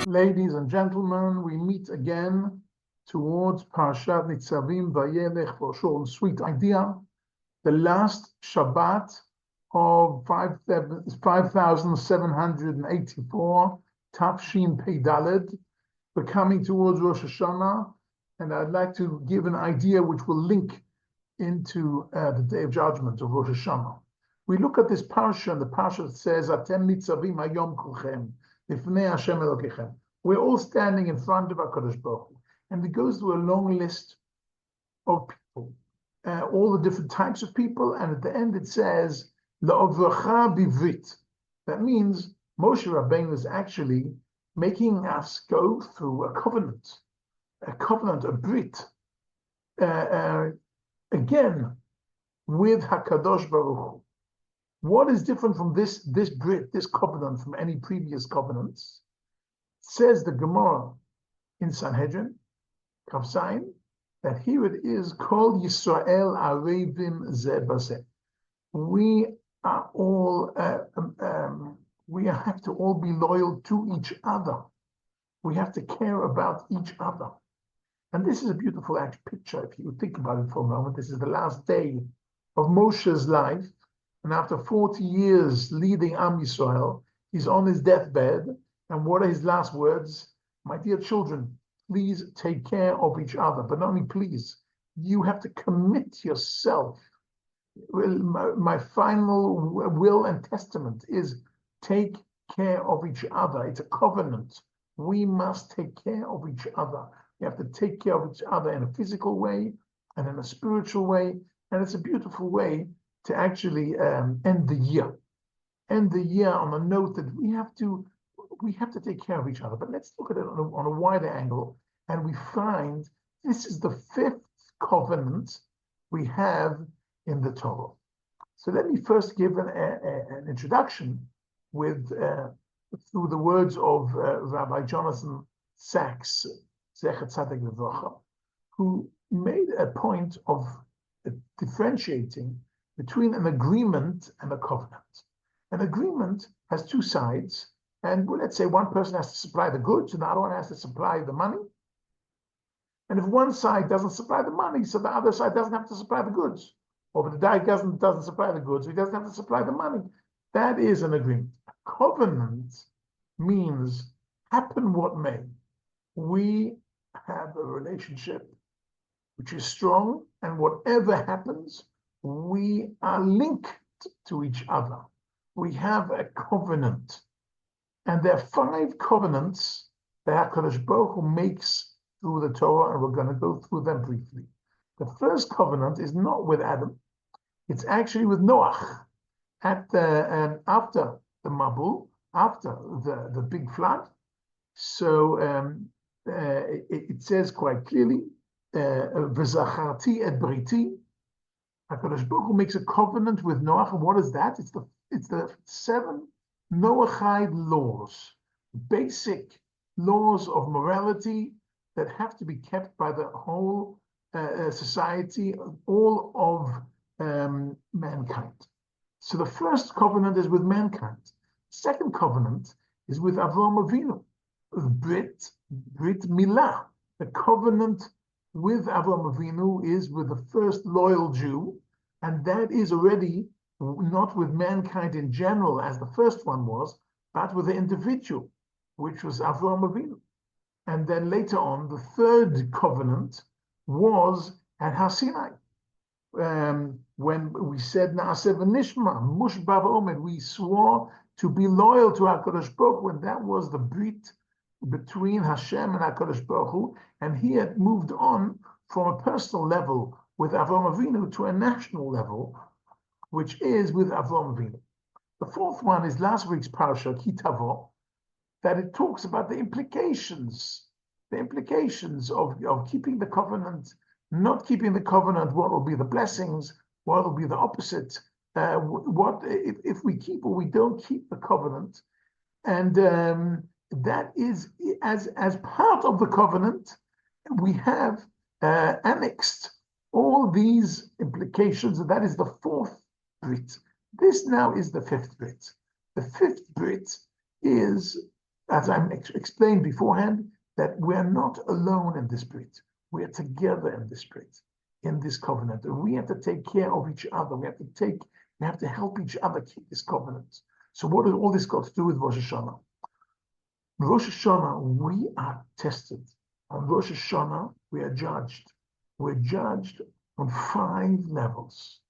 Ladies and gentlemen, we meet again towards Parashat Nitzavim Vayelech for a short and sweet idea. The last Shabbat of 5,784, Tafshin Pei Daled. We're coming towards Rosh Hashanah, and I'd like to give an idea which will link into the Day of Judgment of Rosh Hashanah. We look at this parsha, and the parsha says, Atem nitzavim hayom kulchem, lifnei Hashem Elokechem. We're all standing in front of HaKadosh Baruch Hu, and it goes through a long list of people, all the different types of people, and at the end it says, La'ovracha bivrit. That means Moshe Rabbeinu is actually making us go through a covenant, a brit, again, with HaKadosh Baruch Hu. What is different from this brit, this covenant, from any previous covenants? Says the Gemara in Sanhedrin, Kav Zayin, that here it is called Yisrael Arevim Zeh Bazeh. We are all, we have to all be loyal to each other. We have to care about each other. And this is a beautiful picture. If you think about it for a moment, this is the last day of Moshe's life. And after 40 years leading Am Yisrael, he's on his deathbed. And what are his last words? My dear children, please take care of each other. But not only please, you have to commit yourself. My final will and testament is take care of each other. It's a covenant. We must take care of each other. We have to take care of each other in a physical way and in a spiritual way. And it's a beautiful way to actually end the year. End the year on a note that we have to take care of each other. But let's look at it on a wider angle, and we find this is the fifth covenant we have in the Torah. So let me first give an introduction with through the words of Rabbi Jonathan Sachs, Zecher Tzaddik Livrocha, who made a point of differentiating between an agreement and a covenant. An agreement has two sides, and let's say one person has to supply the goods and the other one has to supply the money. And if one side doesn't supply the money, so the other side doesn't have to supply the goods. Or if the guy doesn't supply the goods, he doesn't have to supply the money. That is an agreement. A covenant means, happen what may, we have a relationship which is strong, and whatever happens, we are linked to each other. We have a covenant. And there are 5 covenants that HaKadosh Baruch Hu makes through the Torah, and we're going to go through them briefly. The first covenant is not with Adam. It's actually with Noach. After the Mabul, after the big flood. So it says quite clearly, V'zacharti et briti. HaKadosh Baruch Hu makes a covenant with Noach, and what is that? It's the 7 Noachide laws, basic laws of morality that have to be kept by the whole society, all of mankind. So the first covenant is with mankind. Second covenant is with Avraham Avinu, Brit Milah. The covenant with Avraham Avinu is with the first loyal Jew, and that is already not with mankind in general as the first one was, but with the individual, which was Avraham Avinu. And then later on, the third covenant was at Har Sinai, when we said Na'aseh v'nishma, Mushba v'omed, we swore to be loyal to HaKadosh Baruch Hu, and that was the brit between Hashem and HaKadosh Baruch Hu, and he had moved on from a personal level with Avraham Avinu to a national level, which is with Avraham Avinu. The fourth one is last week's parasha, Ki Tavo, that it talks about the implications of keeping the covenant, not keeping the covenant, what will be the blessings, what will be the opposite, what if we keep or we don't keep the covenant. And that is, as part of the covenant, we have annexed all these implications, and that is the fourth Brit. This now is the fifth Brit. The fifth Brit is as I explained beforehand, that we are not alone in this Brit. We are together in this Brit, in this covenant. And we have to take care of each other. We have to help each other keep this covenant. So what has all this got to do with Rosh Hashanah? Rosh Hashanah, we are tested. On Rosh Hashanah, we are judged. We're judged on 5 levels.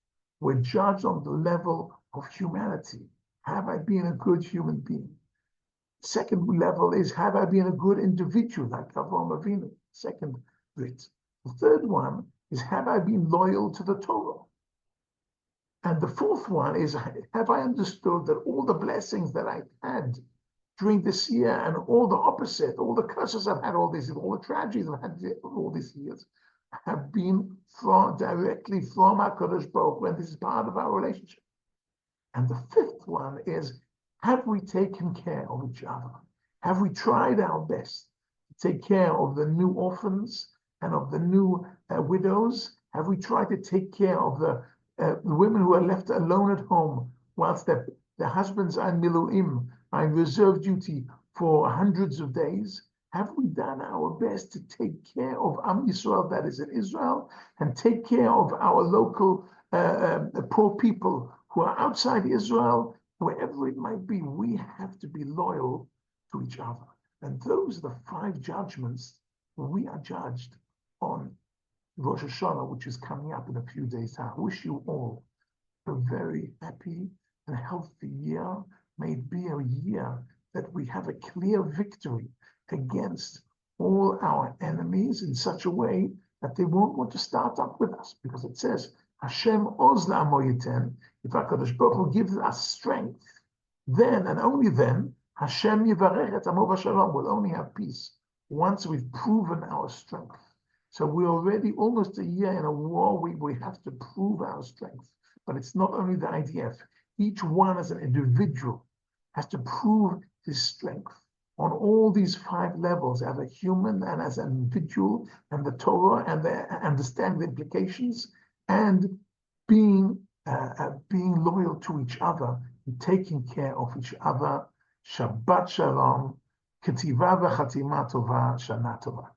We're judged on the level of humanity. Have I been a good human being? Second level is, have I been a good individual, like Avraham Avinu? Second bit. The third one is, have I been loyal to the Torah? And the fourth one is, have I understood that all the blessings that I had during this year and all the opposite, all the curses I've had all these years, all the tragedies I've had all these years, have been directly from HaKadosh Baruch Hu, and this is part of our relationship. And the fifth one is, have we taken care of each other? Have we tried our best to take care of the new orphans and of the new widows? Have we tried to take care of the women who are left alone at home whilst their husbands are in Miluim, are in reserve duty for hundreds of days? Have we done our best to take care of Am Yisrael that is in Israel, and take care of our local poor people who are outside Israel? Wherever it might be, we have to be loyal to each other. And those are the 5 judgments we are judged on Rosh Hashanah, which is coming up in a few days' time. I wish you all a very happy and healthy year. May it be a year that we have a clear victory against all our enemies in such a way that they won't want to start up with us, because it says, Hashem oz la'amo yiten. If HaKadosh Baruch Hu gives us strength, then and only then Hashem yivarech et amo v'shalom, will only have peace once we've proven our strength. So we're already almost a year in a war. We have to prove our strength. But it's not only the IDF. Each one as an individual has to prove his strength on all these 5 levels, as a human and as an individual, and the Torah, and understand the implications, and being loyal to each other and taking care of each other. Shabbat Shalom, Ketiva v'Chatima Tova, Shana Tova.